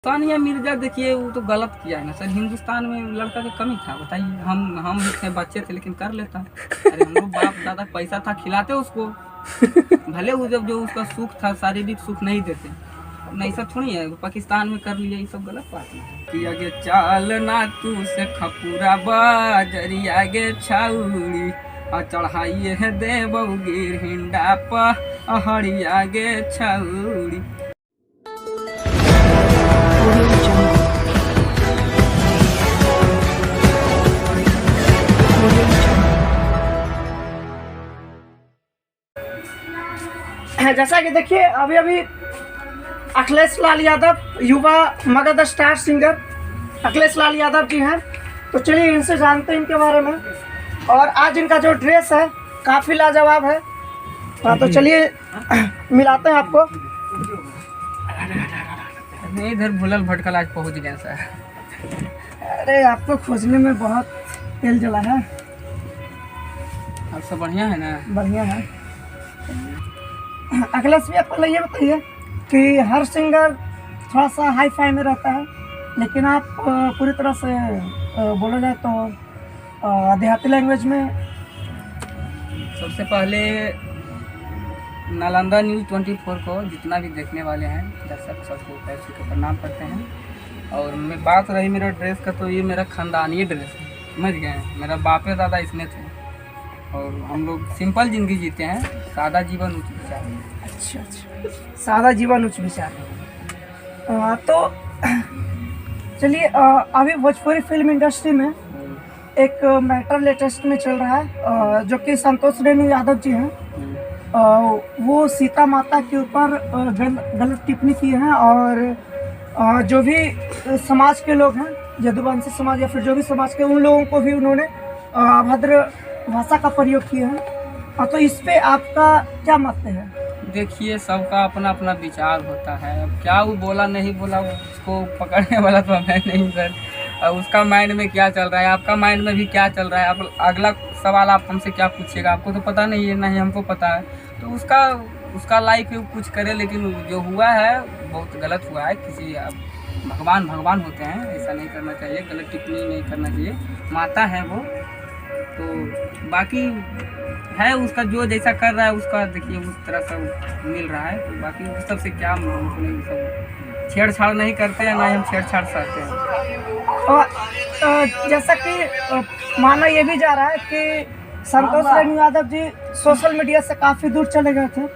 सानिया मिर्जा देखिए वो तो गलत किया है ना सर। हिंदुस्तान में लड़का की कमी था बताइए। हम भी थे बच्चे थे लेकिन कर लेता। अरे हम लोग बाप दादा पैसा था खिलाते उसको। भले वो जब जो उसका सुख था शारीरिक सुख नहीं देते। अब नहीं सब थोड़ी है पाकिस्तान में कर लिया ये सब गलत बात है कि आगे चाल ना तू से खपूरा बाजरी आगे छाउड़ी और चढ़ाइए है देवगिर हिंडा पहाड़ी आगे छाउड़ी। जैसा कि देखिए अभी अभी अखिलेश लाल यादव युवा मगध स्टार सिंगर अखिलेश लाल यादव जी हैं। तो चलिए इनसे जानते हैं इनके बारे में। और आज इनका जो ड्रेस है काफ़ी लाजवाब है। तो चलिए मिलाते हैं आपको। नहीं इधर भूलल भटकल आज पहुंच गया सर। अरे आपको खोजने में बहुत तेल जला है। अब सब बढ़िया है ना? बढ़िया है। अखिलेश भी आपको ये बताइए कि हर सिंगर थोड़ा सा हाई फाई में रहता है लेकिन आप पूरी तरह से बोला जाए तो देहाती लैंग्वेज में। सबसे पहले नालंदा न्यूज़ 24 को जितना भी देखने वाले हैं दर्शक सबको पैर छू के प्रणाम करते हैं। और मैं बात रही मेरा ड्रेस का तो ये मेरा खानदानी ड्रेस है, समझ गए हैं। मेरा बापे दादा इसमें थे और हम लोग सिंपल ज़िंदगी जीते हैं, सादा जीवन उच्च विचार। अच्छा, सादा जीवन उच्च विचार। तो चलिए अभी भोजपुरी फिल्म इंडस्ट्री में एक मैटर लेटेस्ट में चल रहा है जो कि संतोष रेणु यादव जी हैं। वो सीता माता के ऊपर गलत टिप्पणी की है और जो भी समाज के लोग हैं यदुवंशी समाज या फिर जो भी समाज के उन लोगों को भी उन्होंने अभद्र भाषा का प्रयोग किया है। तो इस पे आपका क्या मत है? देखिए सबका अपना अपना विचार होता है। अब क्या वो बोला नहीं बोला उसको पकड़ने वाला तो मैं नहीं सर। अब उसका माइंड में क्या चल रहा है, आपका माइंड में भी क्या चल रहा है। अब अगला सवाल आप हमसे क्या पूछिएगा, आपको तो पता नहीं है, ना ही हमको पता है। तो उसका लाइफ कुछ करे, लेकिन जो हुआ है बहुत गलत हुआ है। किसी भगवान होते हैं, ऐसा नहीं करना चाहिए, गलत टिप्पणी नहीं करना चाहिए। माता है वो, तो बाकी है उसका जो जैसा कर रहा है उसका देखिए उस तरह से मिल रहा है। तो बाकी उस सब से क्या सब छेड़छाड़ नहीं करते हैं, ना ही हम छेड़छाड़ सकते हैं। और जैसा कि माना ये भी जा रहा है कि संतोष रेणु यादव जी सोशल मीडिया से काफ़ी दूर चले गए थे।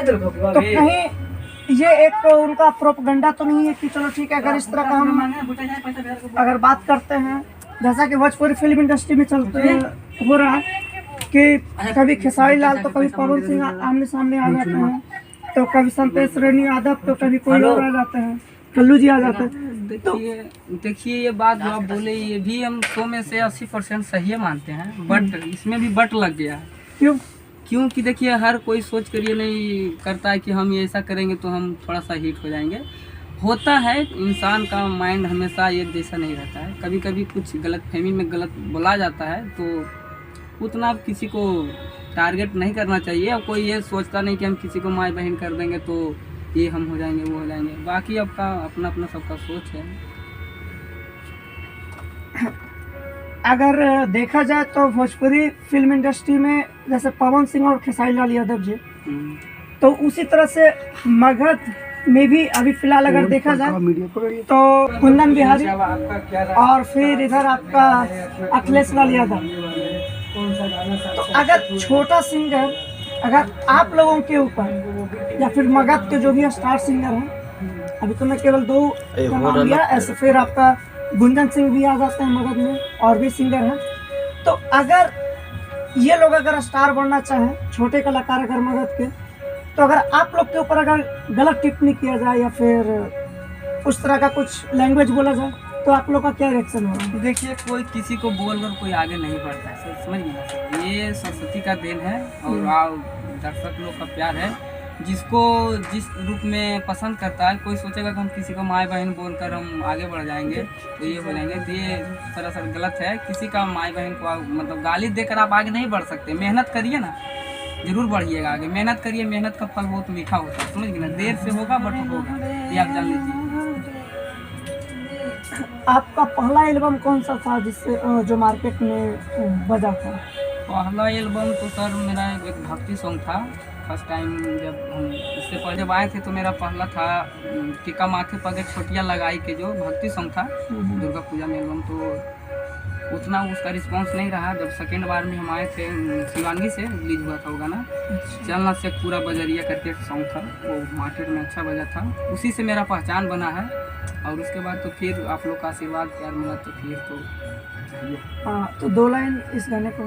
तो कहीं ये एक उनका प्रोपगंडा तो नहीं है कि चलो ठीक है, अगर इस तरह का हम अगर बात करते हैं जैसा कि भोजपुरी फिल्म इंडस्ट्री में चलते हो रहा है कि कभी खेसारी लाल तो कभी पवन सिंह आमने सामने आ जाते हैं, तो कभी संतोष रेणु यादव तो कभी कोई और आ जाते हैं, कल्लू जी आ जाते हैं। देखिए ये बात जो आप बोले ये भी हम 100 में से 80% सही मानते हैं, बट इसमें भी बट लग गया। क्योंकि देखिए हर कोई सोच कर ये नहीं करता है कि हम ये ऐसा करेंगे तो हम थोड़ा सा हिट हो जाएंगे। होता है इंसान का माइंड हमेशा ये जैसा नहीं रहता है। कभी कभी कुछ गलत फहमी में गलत बोला जाता है, तो उतना किसी को टारगेट नहीं करना चाहिए। और कोई ये सोचता नहीं कि हम किसी को माँ बहन कर देंगे तो ये हम हो जाएंगे वो हो जाएंगे। बाकी आपका अपना अपना सबका सोच है। अगर देखा जाए तो भोजपुरी फिल्म इंडस्ट्री में जैसे पवन सिंह और खेसारी लाल यादव जी, तो उसी तरह से मगध में भी अभी फिलहाल अगर देखा जाए तो कुंदन बिहारी और फिर इधर आपका अखिलेश लाल यादव। तो अगर छोटा सिंगर अगर आप लोगों के ऊपर या फिर मगध के जो भी स्टार सिंगर हैं, अभी तो मैं केवल 2 का नाम लिया, ऐसे फिर आपका गुंजन सिंह भी आ जाते हैं मगध में और भी सिंगर हैं। तो अगर ये लोग अगर स्टार बनना चाहें, छोटे कलाकार अगर मगध के, तो अगर आप लोग के ऊपर अगर गलत टिप्पणी किया जाए या फिर उस तरह का कुछ लैंग्वेज बोला जाए तो आप लोग का क्या रिएक्शन होगा? देखिए कोई किसी को बोलकर कोई आगे नहीं बढ़ता है सर, समझ गए। ये सरस्वती का देन है और दर्शक लोग का प्यार है। जिसको जिस रूप में पसंद करता है, कोई सोचेगा कि हम किसी को माँ बहन बोलकर हम आगे बढ़ जाएंगे तो ये हो जाएंगे, तो ये सरासर गलत है। किसी का माँ बहन को मतलब गाली देकर आप आगे नहीं बढ़ सकते। मेहनत करिए ना, जरूर बढ़िएगा आगे। मेहनत करिए, मेहनत का फल बहुत मीठा होता है, समझ गए ना। देर से होगा बट होगा, ये आप जान लीजिए। आपका पहला एल्बम कौन सा था जिससे जो मार्केट में बजा था? पहला एल्बम तो सर मेरा एक भक्ति सॉन्ग था। फर्स्ट टाइम जब हम इससे पहले जब आए थे तो मेरा पहला था टीका माथे पग एक छोटिया लगाई के जो भक्ति सॉन्ग था दुर्गा पूजा में एल्बम। तो उतना उसका रिस्पांस नहीं रहा। जब सेकेंड बार में हम आए थे शिवानगी से रिलीज हुआ था वो गाना, चलना से पूरा बजरिया करके सॉन्ग था, वो मार्केट में अच्छा बजा था। उसी से मेरा पहचान बना है। और उसके बाद तो फिर आप लोग का आशीर्वाद प्यार मिला तो फिर तो हाँ, तो 2 लाइन इस गाने को।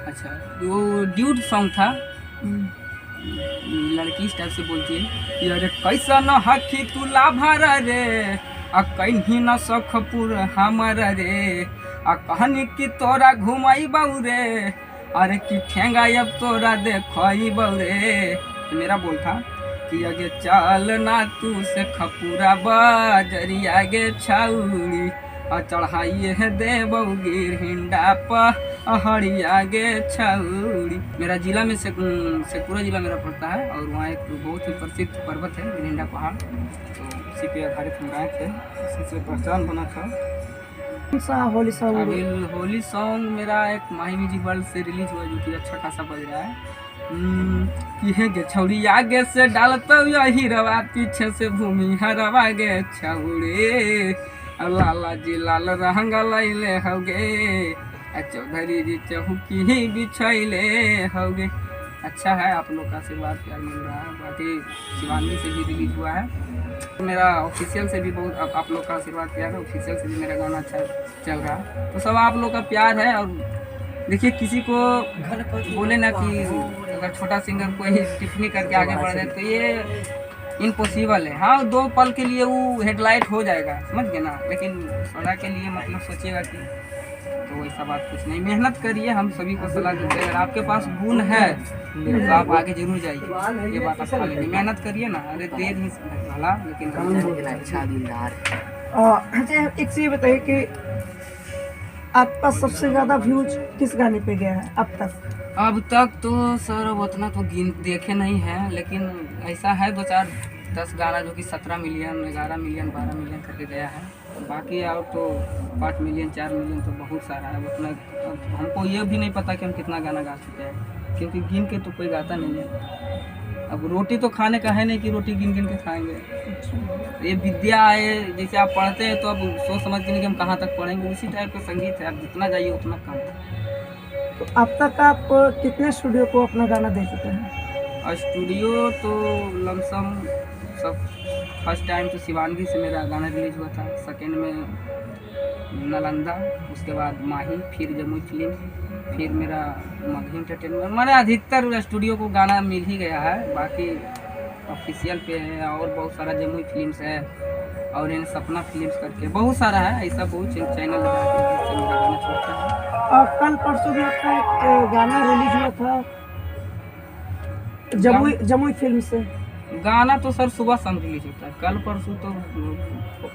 अच्छा, वो ड्यूट सॉन्ग था। लड़की इस टाइप से बोलती है, अरे कैसा न हखी तू लाभारा रे, आ कहीं न सखपुर हमारा रे, आ कहनी कि तोरा घुमाई बाऊ रे, अरे कि ठेंगा अब तोरा देखई बाऊ रे। तो मेरा बोल था कि आगे चल ना तू से खपुरा बजरिया गे छाउड़ी, और चढ़ाइए है देवऊ गिर हिंडा पहड़िया गे छाउड़ी। मेरा जिला में शेखपुरा जिला मेरा पड़ता है और वहाँ एक बहुत ही प्रसिद्ध पर्वत है गिरिंडा पहाड़, तो उसी पे आधारित हम गाए थे, उसी से पहचान बना था। कौन सा होली सॉन्ग? अभी होली सॉन्ग मेरा एक माही म्यूजिक वर्ल्ड से रिलीज हुआ जो कि अच्छा खासा बज रहा है। कि है गे छौड़ी आगे से डालता यही रवा, पीछे से भूमि हरवा गे छौड़ी, लाला जी लाल रंग लैले होगे, चौधरी जी चौकी ही बिछैले होगे। अच्छा है, आप लोग का आशीर्वाद प्यार मिल रहा है। बाकी शिवानगी से भी रिलीज हुआ है, मेरा ऑफिशियल से भी बहुत आप लोग का आशीर्वाद प्यार है, ऑफिशियल से भी मेरा गाना अच्छा चल रहा है। तो सब आप लोग का प्यार है। और देखिए, किसी को बोले ना कि अगर छोटा सिंगर कोई टिप्पणी करके आगे बढ़ जाए तो ये इम्पॉसिबल है। हाँ, 2 पल के लिए वो हेडलाइट हो जाएगा, समझ गए ना, लेकिन सदा के लिए मतलब सोचिएगा कि तो वैसा बात कुछ नहीं। मेहनत करिए, हम सभी को सलाह देते हैं। अगर आपके पास गुण है तो आप आगे जरूर जाइए, ये बात आप खा लेंगे। मेहनत करिए ना, अरे देर ही भला लेकिन अच्छा दिलदार। अच्छा, एक चीज बताइए कि आपका सबसे ज्यादा व्यूज किस गाने पे गया है अब तक? अब तक तो सर उतना तो देखे नहीं है, लेकिन ऐसा है 2-4-10 गाना जो कि 17 मिलियन 11 मिलियन 12 मिलियन करके गया है। बाकी और तो 5 मिलियन 4 मिलियन तो बहुत सारा है। उतना हमको ये भी नहीं पता कि हम कितना गाना गा चुके हैं, क्योंकि गिन के तो कोई गाता नहीं है। अब रोटी तो खाने का है नहीं कि रोटी गिन गिन के खाएंगे। ये विद्या है, जैसे आप पढ़ते हैं तो अब सोच समझ के नहीं कि हम कहाँ तक पढ़ेंगे, उसी टाइप का संगीत है। आप जितना जाइए उतना कम है। तो अब तक आप कितने स्टूडियो को अपना गाना दे चुके हैं? स्टूडियो तो लमसम सब फर्स्ट टाइम तो शिवानगी से मेरा गाना रिलीज हुआ था, सेकेंड में नालंदा, उसके बाद माही, फिर जमुई फिल्म, फिर मेरा मगही एंटरटेनमेंट। मैंने अधिकतर स्टूडियो को गाना मिल ही गया है। बाकी ऑफिशियल पे है और बहुत सारा जमुई फिल्म्स है और इन सपना फिल्म्स करके बहुत सारा है, ऐसा बहुत चैनल लगा के जिससे मेरा गाना छोड़ता है। और कल परसों भी आपका एक गाना रिलीज हुआ था जमुई फिल्म से। गाना तो सर सुबह शाम रिलीज होता है, कल परसों तो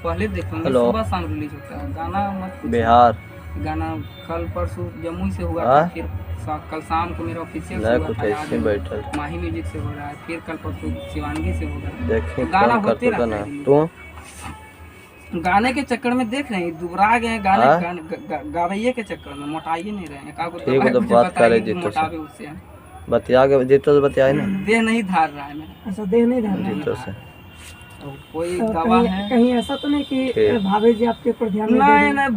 पहले देखूंगा, सुबह शाम रिलीज होता है गाना। मत बिहार गाना कल परसों जमुई से हुआ था, फिर कल शाम को मेरा ऑफिशियल से हुआ था, माही म्यूजिक से हो रहा है, फिर कल परसों शिवानगी से होगा। तो गाना होते रहता है। तो गाने के चक्कर में देख रहे हैं दुबरा गए गाने गावैये के चक्कर में मोटाइए नहीं रहे हैं। तो बात करे मोटावे उससे बतिया के जीतो से बतियाए ना, देह नहीं धार रहा है मेरा। अच्छा, देह नहीं धार जीतो से कोई तो दवा है कहीं ऐसा तो नहीं कि भाभी जी आपके ऊपर ध्यान नहीं दे रही? नहीं,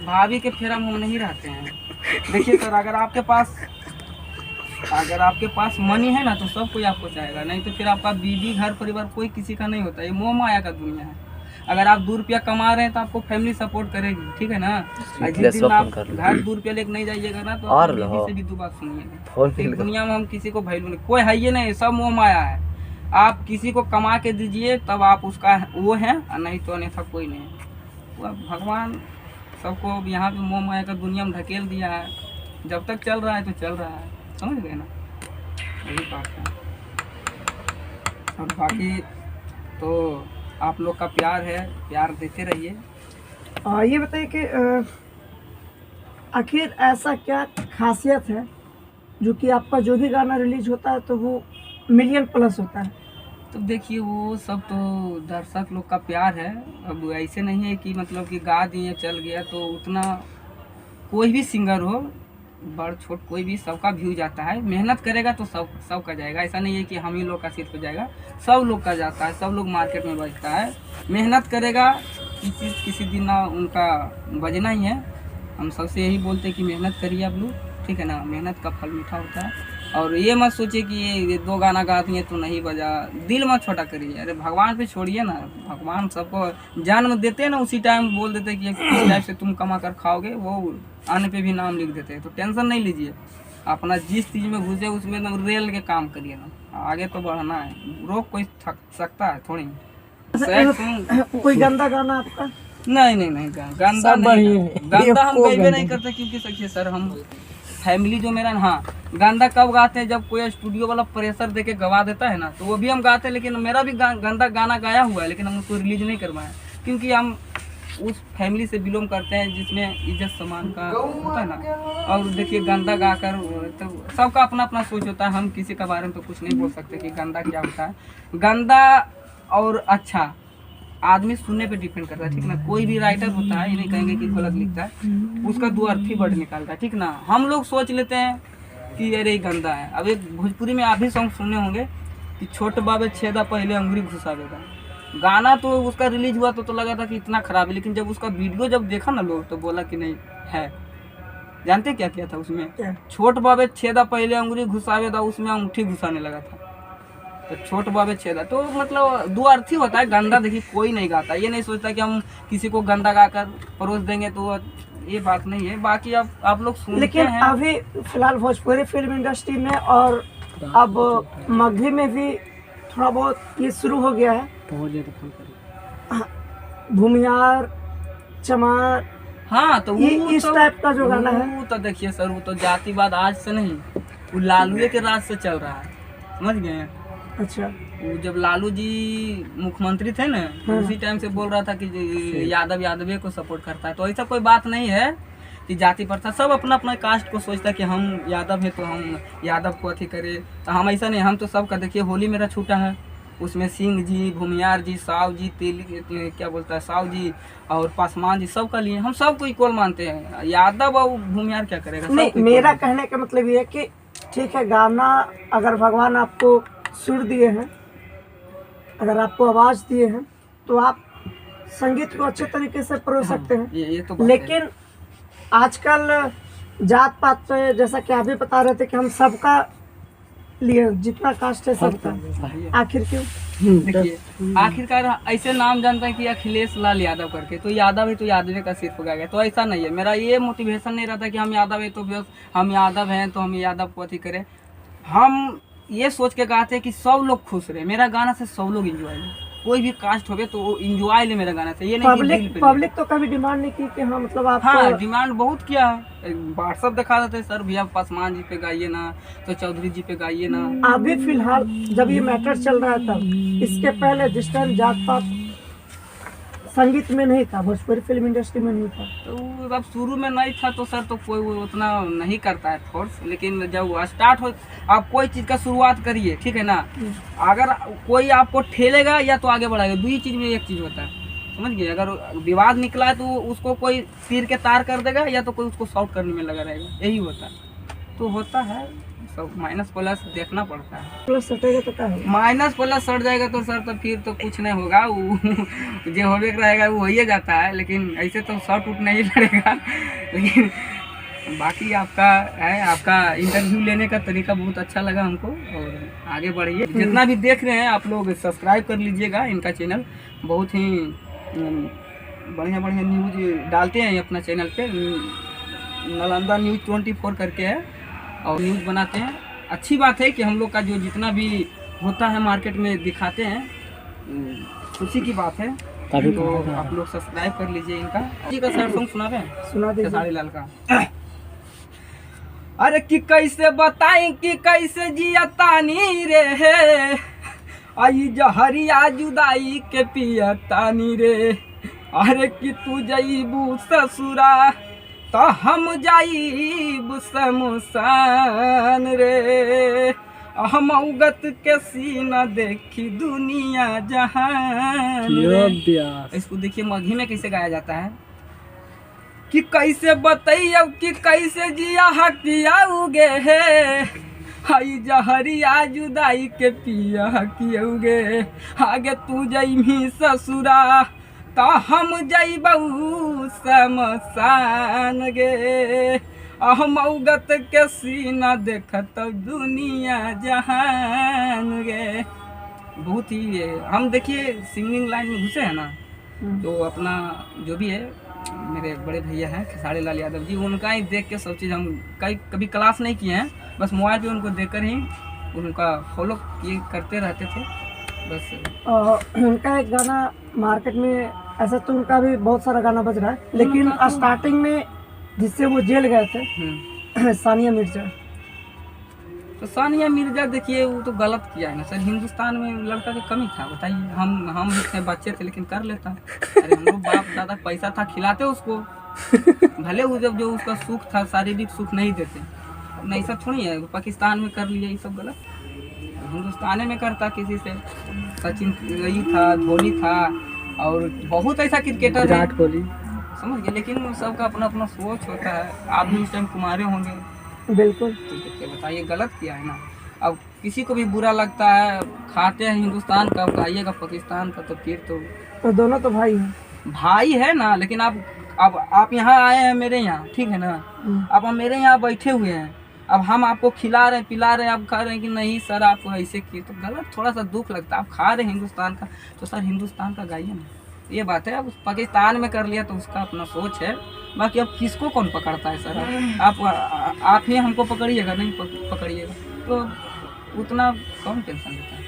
भाभी के फेरा में हम नहीं रहते हैं। देखिए सर, अगर आपके पास मनी है ना तो सब कोई आपको चाहेगा, नहीं तो फिर आपका बीवी घर परिवार कोई किसी का नहीं होता। ये मोह माया का दुनिया है। अगर आप 2 रुपया कमा रहे हैं तो आपको फैमिली सपोर्ट करेगी, ठीक है ना। जिस दिन आप घर 2 रुपया लेके नहीं जाइएगा ना तो आप बीवी से भी 2 बात सुनिएगा। दुनिया में हम किसी को वैल्यू नहीं, कोई है ये नहीं, सब मोह माया है। आप किसी को कमा के दीजिए तब आप उसका वो है, और नहीं तो अन्यथा कोई नहीं है। भगवान सबको यहाँ पे मोह माया का दुनिया में ढकेल दिया है। जब तक चल रहा है तो चल रहा है, समझ गए ना, यही बात है। और बाकी तो आप लोग का प्यार है, प्यार देते रहिए। ये बताइए कि आखिर ऐसा क्या खासियत है जो कि आपका जो भी गाना रिलीज होता है तो वो मिलियन प्लस होता है? तो देखिए वो सब तो दर्शक लोग का प्यार है। अब ऐसे नहीं है कि मतलब कि गा दिए चल गया, तो उतना कोई भी सिंगर हो बड़ छोट कोई भी, सबका व्यू जाता है। मेहनत करेगा तो सब का जाएगा। ऐसा नहीं है कि हम ही लोग का सिर्फ जाएगा, सब लोग का जाता है, सब लोग मार्केट में बजता है। मेहनत करेगा किसी दिन ना उनका बजना ही है। हम सबसे यही बोलते हैं कि मेहनत करिए आप लोग, ठीक है ना। मेहनत का फल मीठा होता है। और ये मत सोचिए कि ये 2 गाना गाती हैं तो नहीं बजा, दिल मत छोटा करिए। अरे भगवान पे छोड़िए ना, भगवान सबको जन्म देते हैं ना, उसी टाइम बोल देते कि किस टाइप से तुम कमा कर खाओगे, वो आने पे भी नाम लिख देते हैं। तो टेंशन नहीं लीजिए, अपना जिस चीज़ में घुसे उसमें एकदम रेल के काम करिए ना, आगे तो बढ़ना है। रोक कोई थक सकता है थोड़ी। कोई गंदा गाना आपका? नहीं गंदा नहीं, गंदा हम कहीं भी नहीं करते। क्योंकि सखिए सर, हम फैमिली जो मेरा, हाँ गंदा कब गाते हैं जब कोई स्टूडियो वाला प्रेशर देके गवा देता है ना, तो वो भी हम गाते हैं। लेकिन मेरा भी गंदा गाना गाया हुआ है, लेकिन हम उसको रिलीज नहीं करवाए, क्योंकि हम उस फैमिली से बिलोंग करते हैं जिसमें इज्जत सम्मान का होता है ना। और देखिए गंदा गाकर तो सबका अपना अपना सोच होता है। हम किसी के बारे में तो कुछ नहीं बोल सकते कि गंदा क्या होता है। गंदा और अच्छा आदमी सुनने पे डिपेंड करता है, ठीक ना। कोई भी राइटर होता है, ये नहीं कहेंगे कि गलत लिखता है, उसका 2 अर्थी वर्ड निकालता है, ठीक ना। हम लोग सोच लेते हैं कि अरे गंदा है। अब एक भोजपुरी में आप भी सॉन्ग सुने होंगे कि छोट बाबे छेदा पहले अंगुरी घुसावेगा। गाना तो उसका रिलीज हुआ तो लगा था कि इतना खराब है, लेकिन जब उसका वीडियो जब देखा ना लोग, तो बोला कि नहीं है। जानते क्या किया था उसमें? छोट बाबे छेदा पहले अंगुरी घुसावेगा, उसमें अंगूठी घुसाने लगा था। तो छोट बाबे छेदा तो मतलब 2 अर्थी होता है। गंदा देखिए कोई नहीं गाता, ये नहीं सोचता कि हम किसी को गंदा गाकर परोस देंगे, तो ये बात नहीं है। बाकी आप लोग सुनते लेकिन हैं। अभी फिलहाल भोजपुरी फिल्म इंडस्ट्री में और अब मगही में भी थोड़ा बहुत ये शुरू हो गया है। भूमियार, चमार, हाँ तो ये वो इस टाइप का जो गाना है, वो तो देखिए सर, वो तो जातिवाद आज से नहीं, वो लालू के राज से चल रहा है, समझ गए हैं। अच्छा, वो जब लालू जी मुख्यमंत्री थे ना, तो उसी टाइम से बोल रहा था कि यादव यादव को सपोर्ट करता है। तो ऐसा कोई बात नहीं है कि जाति प्रथा, सब अपना अपना कास्ट को सोचता है कि हम यादव है तो हम यादव को अथी करें। तो हम ऐसा नहीं, हम तो सबका देखिए होली मेरा छूटा है, उसमें सिंह जी, भूमियार जी, साव जी, क्या बोलता है साव जी और पासवान जी, सबका लिए हम सबको इक्वल मानते हैं। यादव और भूमियार क्या करेगा? नहीं, मेरा कहने का मतलब ये है कि ठीक है, गाना अगर भगवान आपको सुर दिए हैं, अगर आपको आवाज़ दिए हैं, तो आप संगीत को अच्छे तरीके से परोस सकते हैं। ये तो लेकिन आजकल जात पात पे, जैसा कि आप भी बता रहे थे कि हम सबका लिए, जितना कास्ट है सबका, आखिर क्यों? देखिए आखिरकार ऐसे नाम जानता है कि अखिलेश लाल यादव करके, तो यादव है तो यादव का सिर्फ गया। तो ऐसा नहीं है, मेरा ये मोटिवेशन नहीं रहता कि हम यादव है तो बस हम यादव हैं तो हम यादव को अथी करें। हम ये सोच के गाते हैं कि सब लोग खुश रहे, मेरा गाना से सब लोग इंजॉय ले, कोई भी कास्ट हो गए तो वो इंजॉय ले मेरा गाना से। ये नहीं पब्लिक तो कभी डिमांड नहीं की कि हाँ मतलब आप, हाँ डिमांड बहुत किया है, व्हाट्सअप दिखा देते सर भैया पासवान जी पे गाइए ना, तो चौधरी जी पे गाइए ना। अभी फिलहाल जब ये मैटर चल रहा था, इसके पहले जिस टाइम जात पात संगीत में नहीं था, भोजपुरी फिल्म इंडस्ट्री में नहीं था, तो अब शुरू में नहीं था तो सर तो कोई उतना नहीं करता है फोर्स। लेकिन जब स्टार्ट हो, आप कोई चीज़ का शुरुआत करिए, ठीक है ना। अगर कोई आपको ठेलेगा या तो आगे बढ़ाएगा, 2 ही चीज़ में एक चीज़ होता है, समझ गए। अगर विवाद निकला है तो उसको कोई तीर के तार कर देगा, या तो कोई उसको शॉर्ट करने में लगा रहेगा, यही होता है। तो होता है सब, माइनस प्लस देखना पड़ता है। प्लस सटेगा तो क्या होगा? माइनस प्लस सट जाएगा तो सर तो फिर तो कुछ नहीं होगा, वो जो होने रहेगा वो हो जाता है। लेकिन ऐसे तो शॉर्ट उठ नहीं लड़ेगा। लेकिन बाकी आपका है, आपका इंटरव्यू लेने का तरीका बहुत अच्छा लगा हमको, और आगे बढ़िए। जितना भी देख रहे हैं आप लोग सब्सक्राइब कर लीजिएगा इनका चैनल, बहुत ही बढ़िया बढ़िया न्यूज डालते हैं अपना चैनल पे। नालंदा न्यूज़ 24 करके है, और न्यूज़ बनाते हैं। अच्छी बात है कि हम लोग का जो जितना भी होता है मार्केट में दिखाते हैं, खुशी की बात है। तो आप लोग सब्सक्राइब कर लीजिए इनका। जी का सर सॉन्ग सुना रहे हैं, सुना दीजिए। खेसारी लाल का। अरे कि कैसे बताएं कि कैसे जिया तानी रे है, आई जहरिया जुदाई के पिया तानी रे। अरे कि तू जईबू ससुरा तो हम जाइब शमशान रे। हम उगत के सीना देखी दुनिया जहान। इसको देखिए मगही में कैसे गाया जाता है कि कैसे बताइए कि कैसे जिया हकिया उगे है, हई जहरिया जुदाई के पिया हकियोगे। आगे तू जइमी ससुरा तो हम जइबऊ शमशान गे, हम उगत के सीना देखत दुनिया जहान गे। बहुत ही हम देखिए सिंगिंग लाइन में घुसे हैं ना, तो अपना जो भी है मेरे बड़े भैया हैं खेसारी लाल यादव जी, उनका ही देख के सब चीज़ हम कभी क्लास नहीं किए हैं, बस मोबाइल पे उनको देखकर ही उनका फॉलो ये करते रहते थे बस। उनका एक गाना मार्केट में ऐसा तो उनका भी बहुत सारा गाना बज रहा है, लेकिन स्टार्टिंग में जिससे वो जेल गए थे सानिया मिर्जा, तो सानिया मिर्जा देखिए वो तो गलत किया है ना सर। हिंदुस्तान में लड़का की कमी था बताइए, हम भी थे बच्चे थे लेकिन कर लेता। अरे हम लोग बाप दादा पैसा था खिलाते उसको, भले वो जब जो उसका सुख था शारीरिक सुख नहीं देते। अब ऐसा थोड़ी है पाकिस्तान में कर लिया ये सब गलत, हिंदुस्तान में करता किसी से। सचिन यही था, धोनी था और बहुत ऐसा क्रिकेटर विराट कोहली समझ गए, लेकिन सबका अपना अपना सोच होता है। आप भी उस टाइम कुमारे होंगे बिल्कुल, तो बताइए गलत किया है ना। अब किसी को भी बुरा लगता है, खाते हैं हिंदुस्तान का, खाइएगा पाकिस्तान का, तो फिर तो दोनों तो भाई हैं। भाई है ना, लेकिन अब आप यहाँ आए हैं मेरे यहाँ, ठीक है ना, अब हम मेरे यहाँ बैठे हुए हैं, अब हम आपको खिला रहे हैं पिला रहे हैं, आप खा रहे हैं कि नहीं सर आप ऐसे किए, तो गलत थोड़ा सा दुख लगता है। आप खा रहे हैं हिंदुस्तान का तो सर हिंदुस्तान का गाइए ना, ये बात है। अब पाकिस्तान में कर लिया तो उसका अपना सोच है, बाकी अब किसको कौन पकड़ता है सर। आप ही हमको पकड़िएगा, नहीं पकड़िएगा तो उतना कौन टेंशन लेता है।